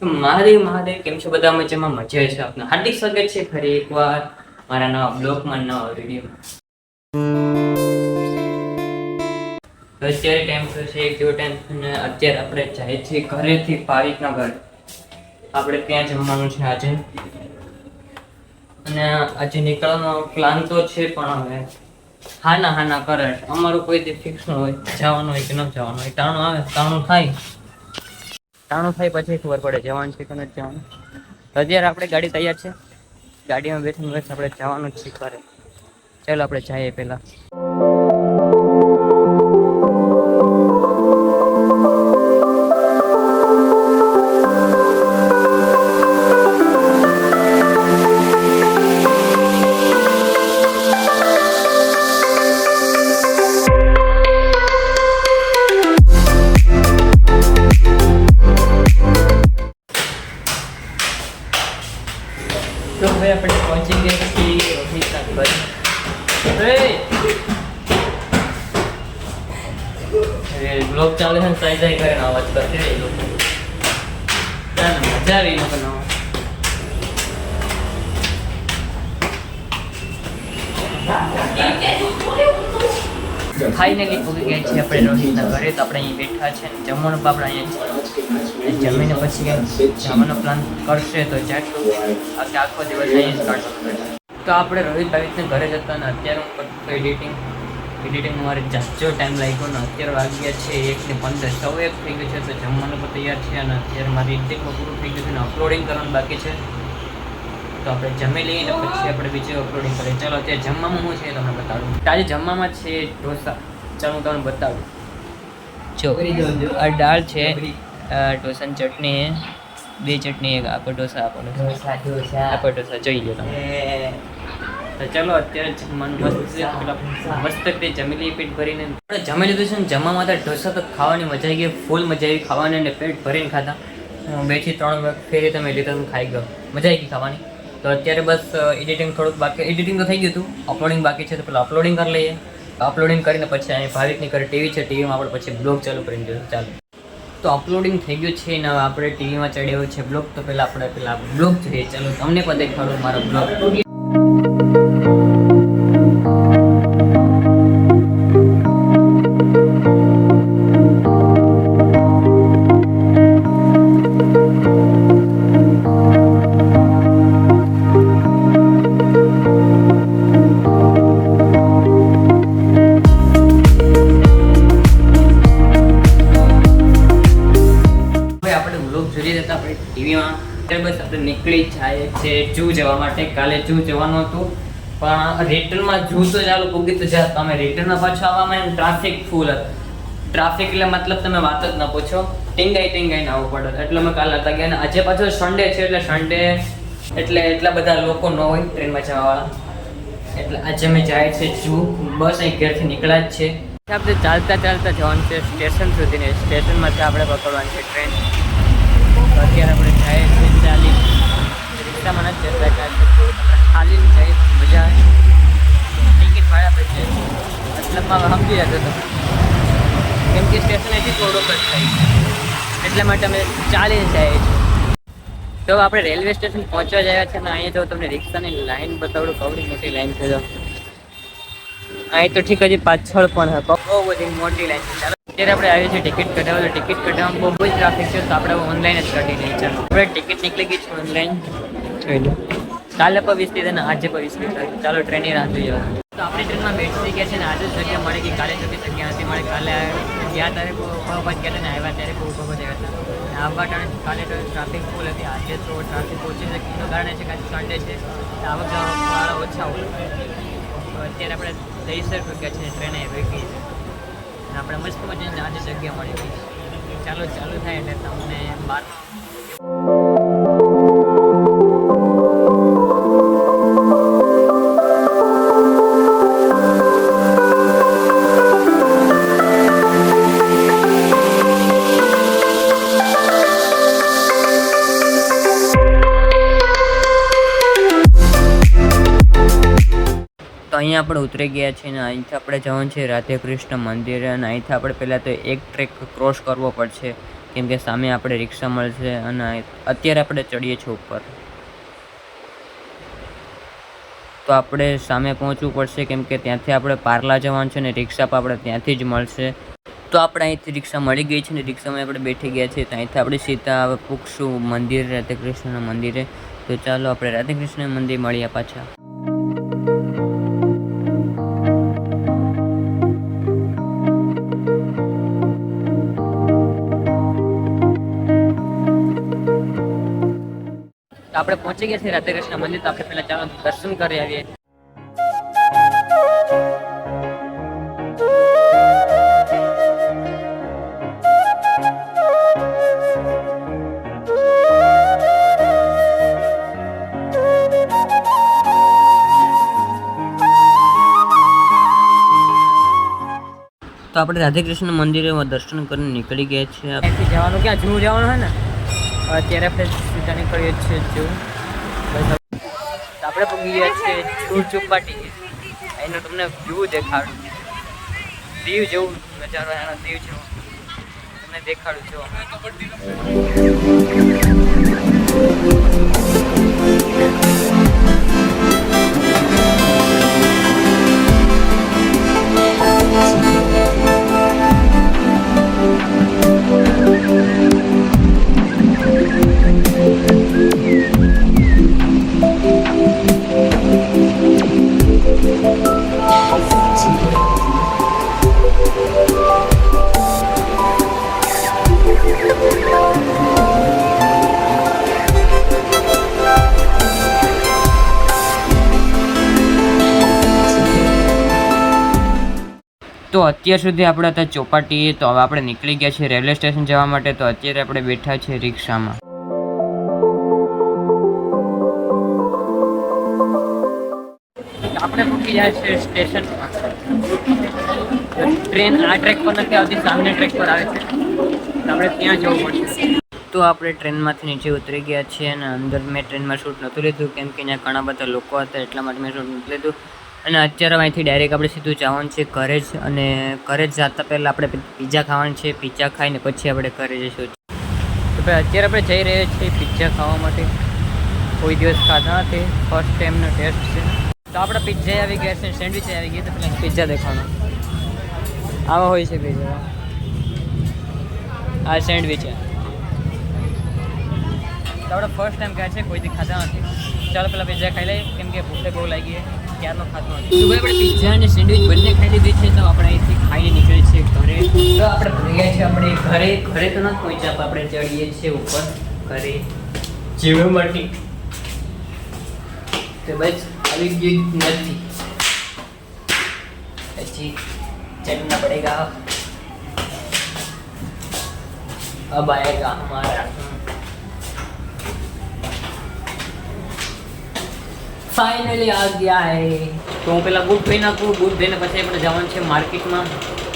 મહાદેવ મહાદેવ, કેમ છો બધા? મજામાં? મજા છે. આપનું હાર્દિક સ્વાગત છે ફરી એકવાર મારા નવા બ્લોગમાં, નવા વિડીયોમાં. અત્યારે ટાઈમ થશે એક જેવો ટાઈમ, અને અત્યારે આપણે જાય છીએ ઘરેથી ભાવિકના ઘરે. આપણે ત્યાં જમવાનું છે આજે, અને આજે નીકળવાનો પ્લાન તો છે, પણ હવે હા ના કરે. અમારું કોઈ દી ફિક્સ ન હોય, જવાનું હોય કે ન જવાનું હોય. ટાણું આવે, ટાણું થાય પછી ખબર પડે જવાનું છે કે નથી જવાનું. અત્યારે આપણે ગાડી તૈયાર છે, ગાડીમાં બેસીને બસ આપણે જવાનું જ છે ઘરે. ચાલો આપણે જઈએ પહેલા. તો હવે આપણે પહોંચી ગયા છીએ રોહિતના ઘરે. બ્લોગ ચાલે છે ને, સાઈ સાઈ કરીને અવાજ કરશે એ લોકો. મજા આવી લોકો નવા. ફાઇનલી પહોંચી ગયા છીએ આપણે રોહિતના ઘરે. તો આપણે અહીં બેઠા છે ને જમવાનું આપણે અહીંયા છે. જમીને પછી જવાનો પ્લાન કરશે તો જાશું. આખો દિવસ અહીંયા જ કાઢશું. તો આપણે રોહિત ભાવિકના ઘરે જતા ને અત્યારે હું કરતો એડિટિંગ મારે જાસ્તો ટાઈમ લાગ્યો ને અત્યારે વાગ્યા છે 1:15. 1:15 થઈ ગયું છે. તો જમવાનું પણ તૈયાર છે, અને અત્યારે મારી એડિટિંગમાં પૂરું થઈ ગયું છે ને અપલોડિંગ કરવાનું બાકી છે. તો આપણે જમી લઈએ ને પછી આપણે બીજું અપલોડિંગ કરીએ. ચાલો અત્યારે જમવામાં શું છે તમને બતાડું. આજે જમવામાં છે ઢોસા. ચાલો હું તમને બતાડું. જો આ દાળ છે, ઢોસાની ચટણી છે, 2 ચટણી, એક આપો ઢોસા, આપો ઢોસા જોઈ લો તમે. તો ચાલો અત્યારે જમવાનું મસ્ત રીતે જમી લઈએ પેટ ભરીને. આપણે જમી લીધું છે ને, જમવામાં તો ઢોસા તો ખાવાની મજા આવી ગઈ, ફૂલ મજા આવી ખાવાની, અને પેટ ભરીને ખાતા. 2 થી 3 વખત ફેરી તમે લીધો ખાઈ ગયો, મજા આવી ગઈ ખાવાની. તો અત્યારે બસ એડિટિંગ થોડુંક બાકી, એડિટિંગ તો થઈ ગયું હતું, અપલોડિંગ બાકી છે. તો પેલા અપલોડિંગ કરી લઈએ. અપલોડિંગ કરીને પછી અહીં ભાવિકની ઘરે ટીવી છે, ટીવીમાં આપણે પછી બ્લોગ ચાલુ કરી દઈશું. ચાલો, તો અપલોડિંગ થઈ ગયું છે ને આપણે ટીવીમાં ચડ્યો છે બ્લોગ. તો પહેલાં આપણે બ્લોગ જોઈએ. ચાલો તમને પણ દેખાડું મારો બ્લોગ. ટીવીમાં બસ આપણે નીકળી જાય છે જૂ જવા માટે. કાલે જૂ જવાનું હતું, પણ રિટર્નમાં જૂ તો ચાલુ પૂગી તો જા. તમે રિટર્નમાં પાછો આવવામાં ટ્રાફિક ફૂલ હતું. ટ્રાફિક એટલે મતલબ તમે વાત જ ન પૂછો, ટીંગાઈને આવવું પડે. એટલે અમે કાલે હતા ગયા. અને આજે પાછો સન્ડે છે, એટલે સન્ડે એટલે એટલા બધા લોકો ન હોય ટ્રેનમાં જવાવાળા. એટલે આજે અમે જાય છે જૂ. બસ અહીં ઘેરથી નીકળ્યા જ છે. આપણે ચાલતા જવાનું છે સ્ટેશન સુધીને. સ્ટેશનમાંથી આપણે પકડવાની છે ટ્રેન. અત્યારે આપણે જાય છે ચાલી, રિક્ષામાં નથી જતા, ચાલીને જાય મજા આવે. ટિકિટ ભાડા પછી મતલબમાં સમજી જતો હતો, કેમ કે સ્ટેશન એથી થોડુંક જ થાય, એટલા માટે અમે ચાલીને જઈએ છીએ. તો આપણે રેલવે સ્ટેશન પહોંચવા જાય છે, અને અહીંયા જો તમને રિક્ષાની લાઈન બતાવડું, કવડી મોટી લાઈન છે. જો અહીં તો ઠીક હજી પાછળ પણ બહુ બધી મોટી લાઈન છે. અત્યારે આપણે આવીએ છીએ ટિકિટ કઢાવવા. તો ટિકિટ કઢાવવામાં બહુ જ ટ્રાફિક છે, તો આપણે ઓનલાઈન જ કાઢી લઈએ. ચાલો આપણે ટિકિટ નીકળી ગઈ છે ઓનલાઈન, જોઈ લો. કાલે પણ 20 લીધા ને આજે પણ 20 લીધા. ચાલો ટ્રેનની રાહ જોઈએ. તો આપણી ટ્રેનમાં બેઠી ગયા છે ને આજે જગ્યા મળી ગઈ. કાલે જતી જગ્યા નથી મળી. કાલે ગયા ત્યારે બહુ ગયા હતા ને આવ્યા ત્યારે બહુ ગયા હતા. આવવા ટાણે કાલે તો ટ્રાફિક ફૂલ હતી. આજે તો ટ્રાફિક ઓછી છે, એનું કારણ છે કે આજે સન્ડે છે, આવક જવાવાળા ઓછા હોય. તો અત્યારે આપણે 23 રૂપિયા છે, ટ્રેને વેગી છે. આપણે મસ્ત મજાની આજે જગ્યા મળી ગઈ. ચાલો ચાલુ થાય એટલે તમને બહાર અહીંયા આપણે ઉતરી ગયા છીએ ને અહીંથી આપણે જવાનું છે રાધે કૃષ્ણ મંદિરે. અને અહીંથી આપણે પહેલાં તો એક ટ્રેક ક્રોસ કરવો પડશે, કેમ કે સામે આપણે રિક્ષા મળશે અને અત્યારે આપણે ચડીએ છીએ ઉપર. તો આપણે સામે પહોંચવું પડશે કેમ કે ત્યાંથી આપણે પાર્લા જવાનું છે ને રિક્ષા પણ આપણે ત્યાંથી જ મળશે. તો આપણે અહીંથી રિક્ષા મળી ગઈ છે ને રિક્ષામાં આપણે બેઠી ગયા છીએ. ત્યાંથી આપણે સીધા હવે પૂછશું મંદિર રાધેકૃષ્ણના મંદિરે. તો ચાલો આપણે રાધેકૃષ્ણ મંદિર મળીએ પાછા. આપણે પહોંચી ગયા છીએ રાધેકૃષ્ણ મંદિર. તો આપણે પહેલા ચાલો દર્શન કરી આવીએ. તો આપણે રાધેકૃષ્ણ મંદિરે દર્શન કરીને નીકળી ગયા છીએ. અહીંથી જવાનું ક્યાં જૂ જવાનું હોય ને અત્યારે આપણે સીધા નીકળીએ છીએ જૂ. આપણે પગી ગયા છીએ જૂ ચોપાટી. એનો તમને વ્યૂ દેખાડું. દીવ જેવું નજારો એનો દીવ જેવું તમને દેખાડું છું. તો અત્યાર સુધી આપણે હતા ચોપાટીએ. તો હવે આપણે નીકળી ગયા છીએ રેલવે સ્ટેશન જવા માટે. તો અત્યારે આપણે બેઠા છીએ રિક્ષામાં. આપણે મૂકી જાય છે સ્ટેશનમાં. ટ્રેન આ ટ્રેક પર નથી આવતી, સામે ટ્રેક પર આવે છે. આપણે ત્યાં જવું પડશે. તો આપણે ટ્રેનમાંથી નીચે ઉતરી ગયા છીએ અને અંદર મેં ટ્રેનમાં શૂટ નહોતું લીધું કેમ કે ત્યાં ઘણા બધા લોકો હતા એટલા માટે મેં શૂટ નથી લીધું. અને અત્યારે અહીંથી ડાયરેક્ટ આપણે સીધું જવાનું છે ઘરે જ. અને ઘરે જ જતાં પહેલાં આપણે પિઝા ખાવાનું છે. પિઝા ખાઈને પછી આપણે ઘરે જઈશું. તો ભાઈ અત્યારે આપણે જઈ રહ્યા છીએ પિઝા ખાવા માટે. કોઈ દિવસ ખાધા નથી, ફર્સ્ટ ટાઈમનો ટેસ્ટ છે. તો આપણે પિઝા આવી ગયા છે, સેન્ડવિચ આવી ગઈ. તો પેલા પિઝા દેખાણો આવા હોય છે પિઝા. આ સેન્ડવિચ છે. તો આપણે ફર્સ્ટ ટાઈમ ગયા છે, કોઈથી ખાધા નથી. ચાલો પેલા પિઝા ખાઈ લઈએ કેમ કે ભૂખે બહુ લાગી છે. ક્યારનો ખાતો નથી. તો ભાઈ આપણે પિઝા અને સેન્ડવિચ બંને ખાઈ લીધી છે. તો આપણે અહીંથી ખાઈને નીકળીએ છીએ ઘરે. તો આપણે ગયા છીએ આપણે ઘરે. ઘરે તો નથી પહોંચ્યા, આપણે ચડીએ છીએ ઉપર ઘરે જીવવા માટે. તો બસ આવી ગયું નથી, પછી ચડना पड़ेगा. अब आएगा हमारा फाइनली आ गया है. તો હું પેલા બૂટ ધોઈ નાખું. બૂટ ધોઈને પછી આપણે જવાનું છે માર્કેટમાં.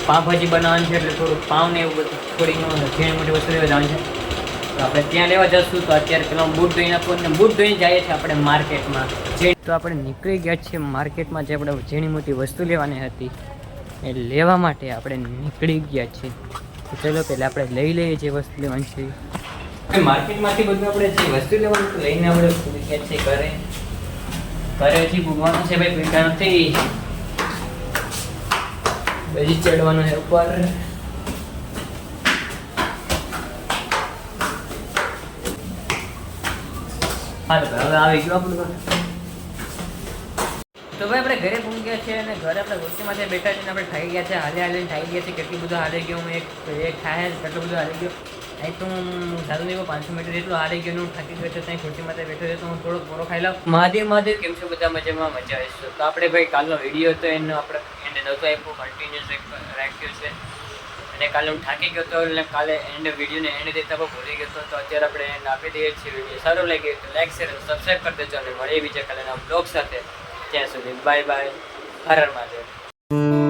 પાવભાજી બનાવવાની છે એટલે થોડું પાવ ને એવું બધું થોડી ઝીણી મોટી વસ્તુ લેવા જવાનું છે. તો આપણે ત્યાં લેવા જશું. તો અત્યારે પેલા હું બૂટ ધોઈ નાખું અને બૂટ ધોઈને જઈએ છીએ આપણે માર્કેટમાં. તો આપણે નીકળી ગયા છીએ માર્કેટમાં. જે આપણે ઝીણી મોટી વસ્તુ લેવાની હતી એ લેવા માટે આપણે નીકળી ગયા છીએ. તો ચલો પહેલાં આપણે લઈ લઈએ જે વસ્તુ લેવાની છે માર્કેટમાંથી. બધું આપણે જે વસ્તુ લેવાનું લઈને આપણે પૂરી ગયા છીએ ઘરે. ઘરેથી ભૂગવાનું છે ભાઈ, પીટા નથી. પછી ચડવાનું છે ઉપર. હાલ હવે આવી ગયું આપણું. તો ભાઈ આપણે ઘરે પહોંચી ગયા છે અને ઘરે આપણે ગુસ્સીમાંથી બેઠા છીએ. આપણે થાકી ગયા છે, હાલી થાકી ગયા છે. કેટલું બધું હાલી ગયું. હું એક થાય કેટલું બધું હાલી ગયું. અહીં તો હું સારું નહીં 500 મીટર એટલું હારી ગયો. હું થાકી ગયો છે. ત્યાં ખુરશીમાંથી બેઠો છે તો હું થોડોક પૂરો ખાઈ લઉં. મહાદેવ કેમ છો બધા? મજામાં મજા આવીશું. તો આપણે ભાઈ કાલનો વિડીયો હતો એનો આપણે એન્ડ નહોતો આપ્યો, કન્ટિન્યુઅસ રાખ્યો છે. અને કાલે હું થાકી ગયો હતો એટલે કાલે વિડીયોને એન્ડ દેતા પણ ભૂલી ગયો હતો. તો અત્યારે આપણે એન્ડ આપી દઈએ છીએ. વિડીયો સારો લાગ્યો તો લાઈક શેર સબસ્ક્રાઈબ કરી દેજો અને મળીએ બીજા કાલેના બ્લોગ સાથે. ત્યાં સુધી બાય બાય. હર હર મહાદેવ.